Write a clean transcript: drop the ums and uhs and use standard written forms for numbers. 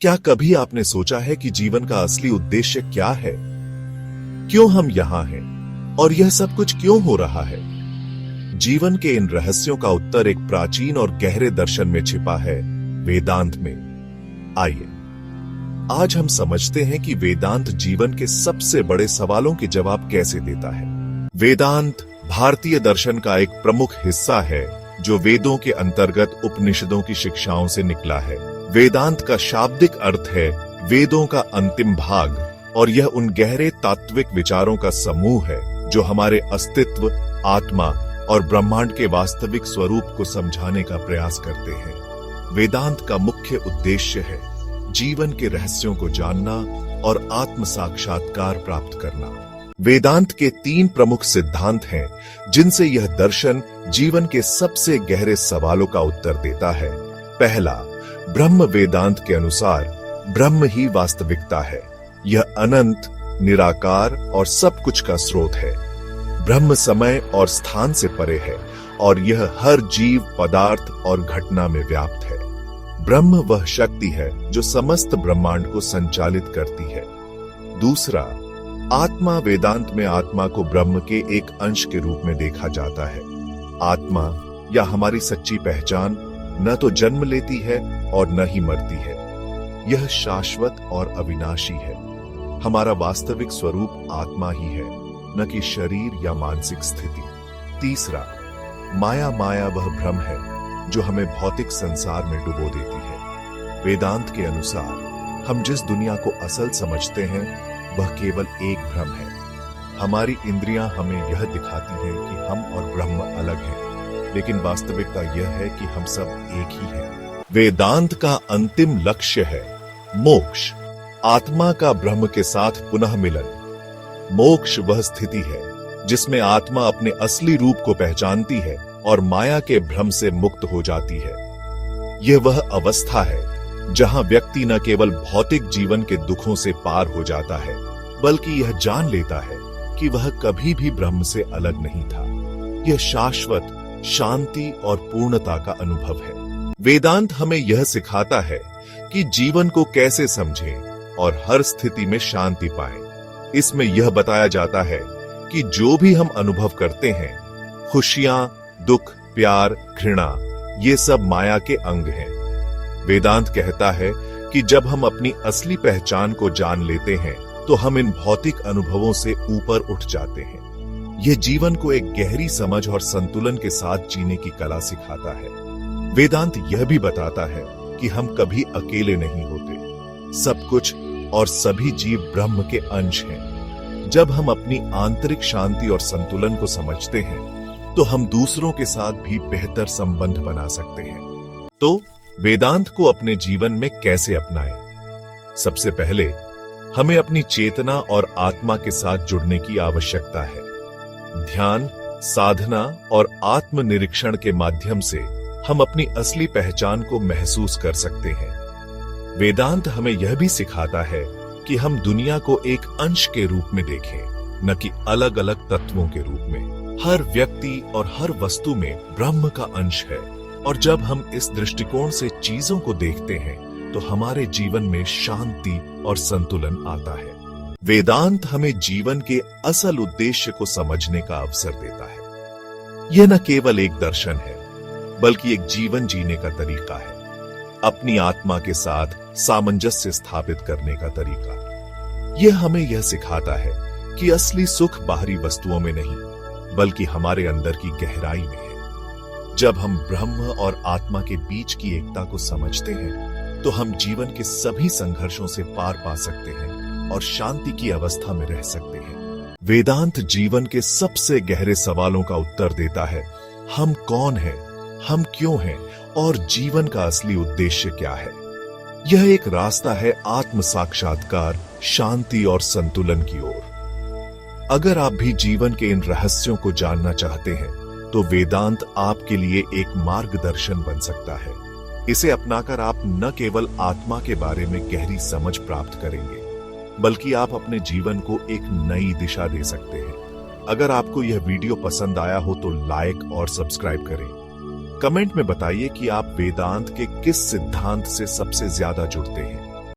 क्या कभी आपने सोचा है कि जीवन का असली उद्देश्य क्या है? क्यों हम यहां हैं और यह सब कुछ क्यों हो रहा है? जीवन के इन रहस्यों का उत्तर एक प्राचीन और गहरे दर्शन में छिपा है, वेदांत में। आइए आज हम समझते हैं कि वेदांत जीवन के सबसे बड़े सवालों के जवाब कैसे देता है। वेदांत भारतीय दर्शन का एक प्रमुख हिस्सा है जो वेदों के अंतर्गत उपनिषदों की शिक्षाओं से निकला है। वेदांत का शाब्दिक अर्थ है वेदों का अंतिम भाग, और यह उन गहरे तात्विक विचारों का समूह है जो हमारे अस्तित्व, आत्मा और ब्रह्मांड के वास्तविक स्वरूप को समझाने का प्रयास करते हैं। वेदांत का मुख्य उद्देश्य है जीवन के रहस्यों को जानना और आत्म साक्षात्कार प्राप्त करना। वेदांत के 3 प्रमुख सिद्धांत हैं जिनसे यह दर्शन जीवन के सबसे गहरे सवालों का उत्तर देता है। पहला, ब्रह्म वेदांत के अनुसार ब्रह्म ही वास्तविकता है। यह अनंत, निराकार और सब कुछ का स्रोत है। ब्रह्म समय और स्थान से परे है और यह हर जीव, पदार्थ और घटना में व्याप्त है। ब्रह्म वह शक्ति है जो समस्त ब्रह्मांड को संचालित करती है। दूसरा, आत्मा वेदांत में आत्मा को ब्रह्म के एक अंश के रूप में देखा जाता है। आत्मा या हमारी सच्ची पहचान न तो जन्म लेती है और न ही मरती है। यह शाश्वत और अविनाशी है। हमारा वास्तविक स्वरूप आत्मा ही है, न कि शरीर या मानसिक स्थिति। तीसरा, माया वह भ्रम है जो हमें भौतिक संसार में डुबो देती है। वेदांत के अनुसार हम जिस दुनिया को असल समझते हैं वह केवल एक भ्रम है। हमारी इंद्रियां हमें यह दिखाती हैं कि हम और ब्रह्म अलग हैं, लेकिन वास्तविकता यह है कि हम सब एक ही हैं। वेदांत का अंतिम लक्ष्य है मोक्ष, आत्मा का ब्रह्म के साथ पुनः मिलन। मोक्ष वह स्थिति है जिसमें आत्मा अपने असली रूप को पहचानती है और माया के भ्रम से मुक्त हो जाती है। यह वह अवस्था है जहां व्यक्ति न केवल भौतिक जीवन के दुखों से पार हो जाता है, बल्कि यह जान लेता है कि वह कभी भी ब्रह्म से अलग नहीं था। यह शाश्वत शांति और पूर्णता का अनुभव है। वेदांत हमें यह सिखाता है कि जीवन को कैसे समझें और हर स्थिति में शांति पाएं। इसमें यह बताया जाता है कि जो भी हम अनुभव करते हैं, खुशियां, दुख, प्यार, घृणा, ये सब माया के अंग हैं। वेदांत कहता है कि जब हम अपनी असली पहचान को जान लेते हैं तो हम इन भौतिक अनुभवों से ऊपर उठ जाते हैं। यह जीवन को एक गहरी समझ और संतुलन के साथ जीने की कला सिखाता है। वेदांत यह भी बताता है कि हम कभी अकेले नहीं होते। सब कुछ और सभी जीव ब्रह्म के अंश हैं। जब हम अपनी आंतरिक शांति और संतुलन को समझते हैं तो हम दूसरों के साथ भी बेहतर संबंध बना सकते हैं। तो वेदांत को अपने जीवन में कैसे अपनाएं? सबसे पहले हमें अपनी चेतना और आत्मा के साथ जुड़ने की आवश्यकता है। ध्यान, साधना और आत्मनिरीक्षण के माध्यम से हम अपनी असली पहचान को महसूस कर सकते हैं। वेदांत हमें यह भी सिखाता है कि हम दुनिया को एक अंश के रूप में देखें, न कि अलग अलग तत्वों के रूप में। हर व्यक्ति और हर वस्तु में ब्रह्म का अंश है, और जब हम इस दृष्टिकोण से चीजों को देखते हैं तो हमारे जीवन में शांति और संतुलन आता है। वेदांत हमें जीवन के असल उद्देश्य को समझने का अवसर देता है। यह न केवल एक दर्शन है, बल्कि एक जीवन जीने का तरीका है। अपनी आत्मा के साथ सामंजस्य स्थापित करने का तरीका। यह हमें यह सिखाता है कि असली सुख बाहरी वस्तुओं में नहीं, बल्कि हमारे अंदर की गहराई में है। जब हम ब्रह्म और आत्मा के बीच की एकता को समझते हैं तो हम जीवन के सभी संघर्षों से पार पा सकते हैं और शांति की अवस्था में रह सकते हैं। वेदांत जीवन के सबसे गहरे सवालों का उत्तर देता है। हम कौन हैं, हम क्यों हैं और जीवन का असली उद्देश्य क्या है। यह एक रास्ता है आत्म साक्षात्कार, शांति और संतुलन की ओर। अगर आप भी जीवन के इन रहस्यों को जानना चाहते हैं तो वेदांत आपके लिए एक मार्गदर्शन बन सकता है। इसे अपनाकर आप न केवल आत्मा के बारे में गहरी समझ प्राप्त करेंगे, बल्कि आप अपने जीवन को एक नई दिशा दे सकते हैं। अगर आपको यह वीडियो पसंद आया हो तो लाइक और सब्सक्राइब करें। कमेंट में बताइए कि आप वेदांत के किस सिद्धांत से सबसे ज्यादा जुड़ते हैं।